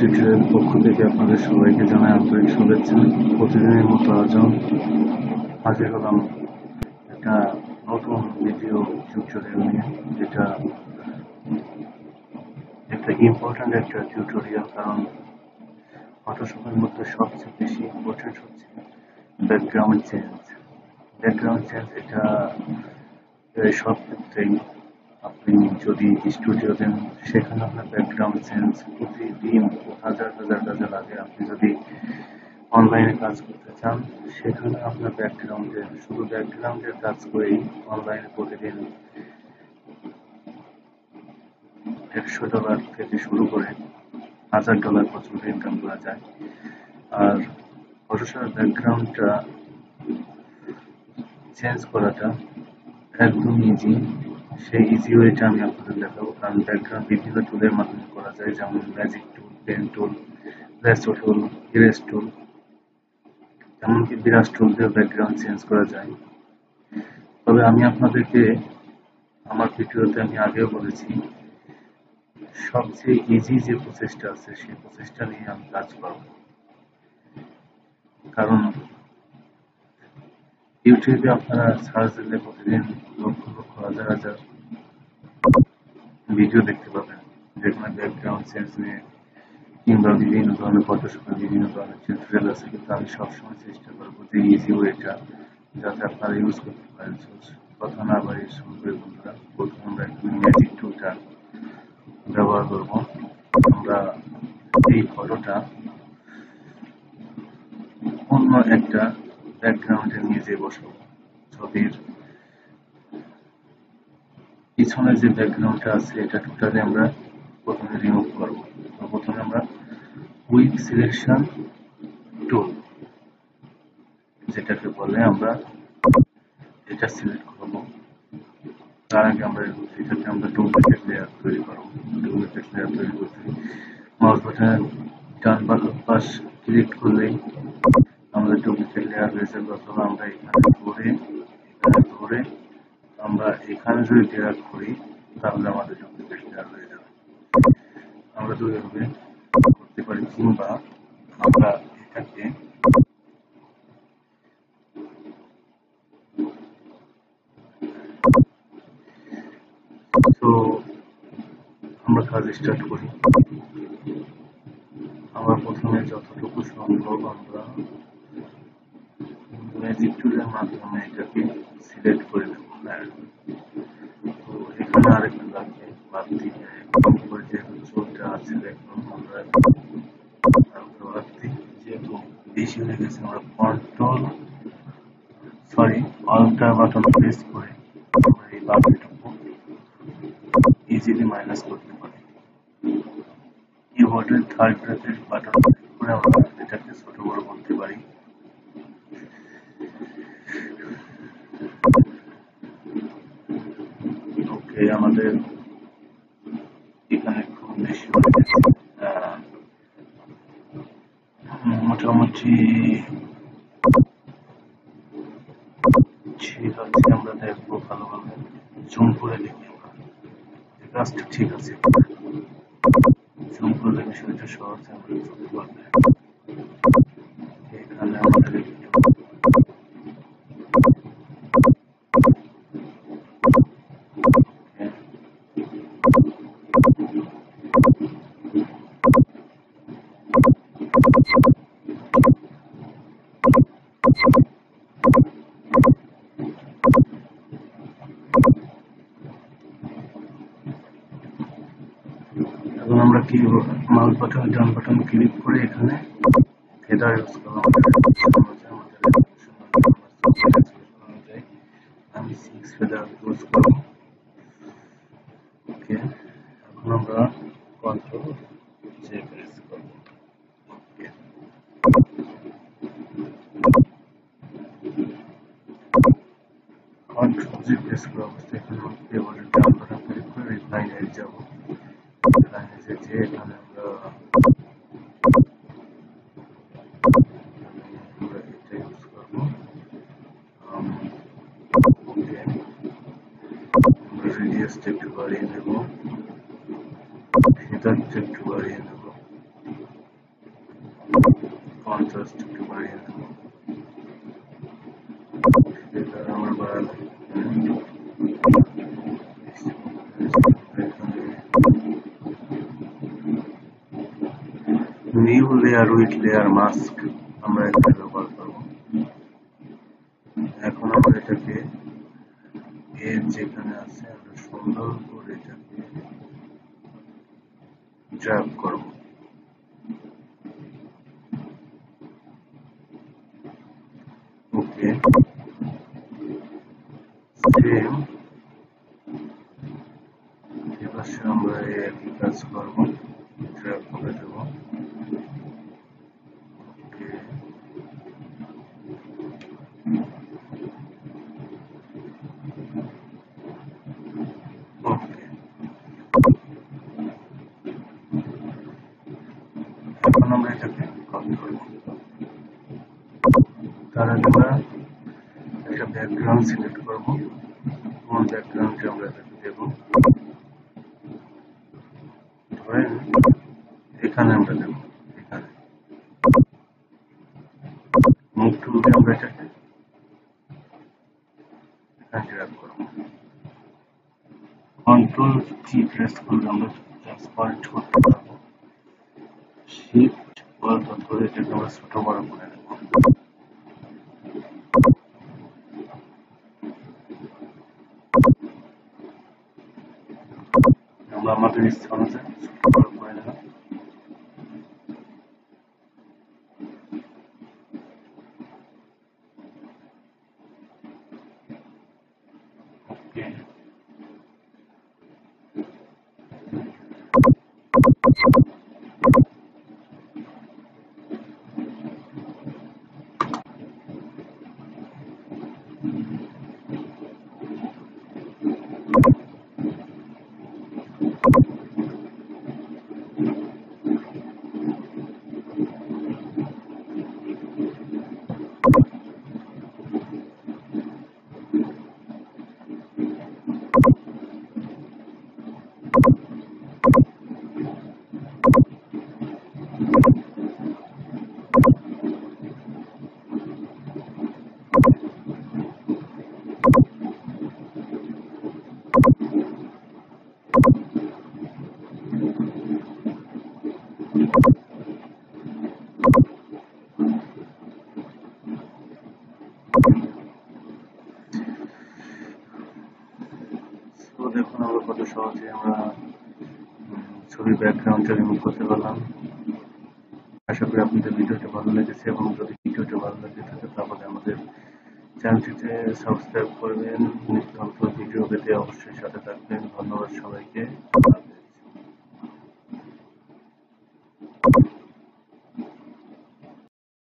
Tutorial পক্ষ থেকে আপনাদের সবাইকে জানাই আন্তরিক শুভেচ্ছা। প্রতিদিনের মতো আজও হাজির হলাম একটা নতুন ভিডিও টিউটোরিয়াল নিয়ে, যেটা একটা ইম্পর্ট্যান্ট একটা টিউটোরিয়াল। কারণ ফটোশপের মধ্যে সবচেয়ে বেশি ইম্পর্ট্যান্ট হচ্ছে ব্যাকগ্রাউন্ড চেঞ্জ। এটা সব ক্ষেত্রেই আপনি যদি স্টুডিও দেন, সেখানে আপনার ব্যাকগ্রাউন্ড চেঞ্জ প্রতিদিন হাজার কাজে লাগে। আপনি যদি অনলাইনে কাজ করতে চান, সেখানে আপনার শুধু ব্যাকগ্রাউন্ডের কাজ করেই অনলাইনে প্রতিদিন $100 থেকে শুরু করে $1000 পর্যন্ত ইনকাম করা যায়। আর ফটোশপের ব্যাকগ্রাউন্ডটা চেঞ্জ করাটা একদম ইজি। সেই ইজি ওয়েটা আমি আপনাদের দেখাবো। কারণ ব্যাকগ্রাউন্ড বিভিন্ন টুলের মাধ্যমে করা যায়, যেমন magic tool, pen tool, lasso tool, erase tool, এমনকি বিরাজ টুল দিয়ে ব্যাকগ্রাউন্ড চেঞ্জ করা যায়। তবে আমি আপনাদেরকে আমার ভিডিওতে আমি আগেও বলেছি, সবচেয়ে ইজি যে প্রসেসটা আছে সেই প্রসেসটা নিয়ে আমি কাজ করব। কারণ ইউটিউবে আপনারা সার্চ দিলে প্রতিদিন লক্ষ হাজার ভিডিও দেখতে পাবেন, যেখানে ব্যাকগ্রাউন্ড চেঞ্জ নিয়ে কিংবা বিভিন্ন ধরনের ফটোশপের বিভিন্ন ধরনের টিউটোরিয়াল আছে। কিন্তু আমি সবসময় চেষ্টা করবো যে ইজি ওয়েটা যাতে আপনারা ইউজ করতে পারেন। কথা না বাড়িয়ে শুরু করে বন্ধুরা, প্রথমে আমরা এখানে ম্যাজিক টুলটা ব্যবহার করবো। আমরা এই ফটোটা অন্য একটা ব্যাকগ্রাউন্ডে নিয়ে যেয়ে বসাবো। ছবির পিছনে যে ব্যাকগ্রাউন্ডটা আছে এটা টোটালি আমরা প্রথমে রিমুভ করবো। প্রথমে আমরা কুইক সিলেকশন টুল যেটাকে বলে, আমরা এটা সিলেক্ট করবো। তার আগে আমরা এটাকে ডুপ্লিকেট লেয়ার তৈরি করবো। ডুপ্লিকেট লেয়ার তৈরি করতে মাউস বাটনের ডান পাশ ক্লিক করলেই আমাদের ডুপ্লিকেট লেয়ার হয়ে যাবে। অথবা আমরা এখানে ধরে আমরা এখানে যদি ড্র্যাগ করি, তাহলে আমাদের ডুপ্লিকেট লেয়ার হয়ে যাবে। আমরা দুইভাবে করতে পারি, কিংবা আমরা এটাকে আমরা কাজ স্টার্ট করি। আমরা প্রথমে যতটুকু সম্ভব আমরা ম্যাজিক টুলের মাধ্যমে এটাকে সিলেক্ট করে নেব। তো এখানে আরেকটু লাগবে বাড়তি, উপরে যেহেতু চোখটা আছে, দেখুন আমরা বাড়তি যেহেতু বেশি হয়ে গেছে, আমরা অল্টা বাটন প্রেস করে আমরা এই বাড়তিটুকু ইজিলি মাইনাস করতে পারি। কিবোর্ডের থার্ড ব্র্যাকেট বাটন ক্লিক করে আমরা এটাকে ছোট বড় করতে পারি। ওকে, আমাদের এখানে খুব বেশি মোটামুটি ঠিক আছে। আমরা দেখবো ভালোভাবে জুম করে দেখি আমরা কাজটা ঠিক আছে। জুম করলে বিষয়টা সহজ আমরা বুঝতে পারবে। এখানে আমাদের আমরা কি মাউস বাটন ডান বাটন ক্লিক করে এখানে ফেদার ইউজ করলাম। আমি 6 ফেদার ইউজ করব। ওকে, এখন আমরা কন্ট্রোল জে প্রেস করব। ওকে, কন্ট্রোল জে প্রেস করা অবস্থায় এখানে কিবোর্ডের ডান বাটন ক্লিক করে রিফাইনে যাব। রিফাইনে যে এখানে আমরা এটা ইউজ করব। রেডিয়াসটা একটু বাড়িয়ে নেব, ফেদারটা একটু বাড়িয়ে নেব। সেটা আমরা বাড়ালাম। New layer with layer mask আমরা এখানে ব্যবহার করব। এখন আমরা এটাকে এর যেখানে আছে আমরা সুন্দর করে এটাকে ড্র্যাগ করব। ওকে, সেম এপাশে আমরা একই কাজ করব, ড্র্যাগ করে দেব। ওকে, ওকে, এখন আমরা এটাকে কপি করব। তার আগে আমরা একটা ব্যাকগ্রাউন্ড সিলেক্ট করব। কোন ব্যাকগ্রাউন্ডে আমরা এটাকে দেব, ধরেন এখানে আমরা দেব। এখানে মুভ টুল দিয়ে আমরা এটাকে এখানে ড্র্যাগ করব। কন্ট্রোল কি প্রেস করলে আমরা ট্রান্সপারেন্ট করতে পারবো। শিফট বাটন ধরে এটাকে আমরা ছোট বড় করে নেব। আমরা আমাদের ইচ্ছা অনুযায়ী ছোট বড় করে নেব। ওকে, তো দেখুন আমরা কত সহজে আমরা ছবির ব্যাকগ্রাউন্ডটা রিমুভ করতে পারলাম। আশা করি আপনাদের ভিডিওটা ভালো লেগেছে, এবং যদি ভিডিওটা ভালো লেগে থাকে তাহলে আমাদের চ্যানেলটিতে সাবস্ক্রাইব করবেন। নিত্য নতুন ভিডিও পেতে অবশ্যই সাথে থাকবেন। ধন্যবাদ সবাইকে।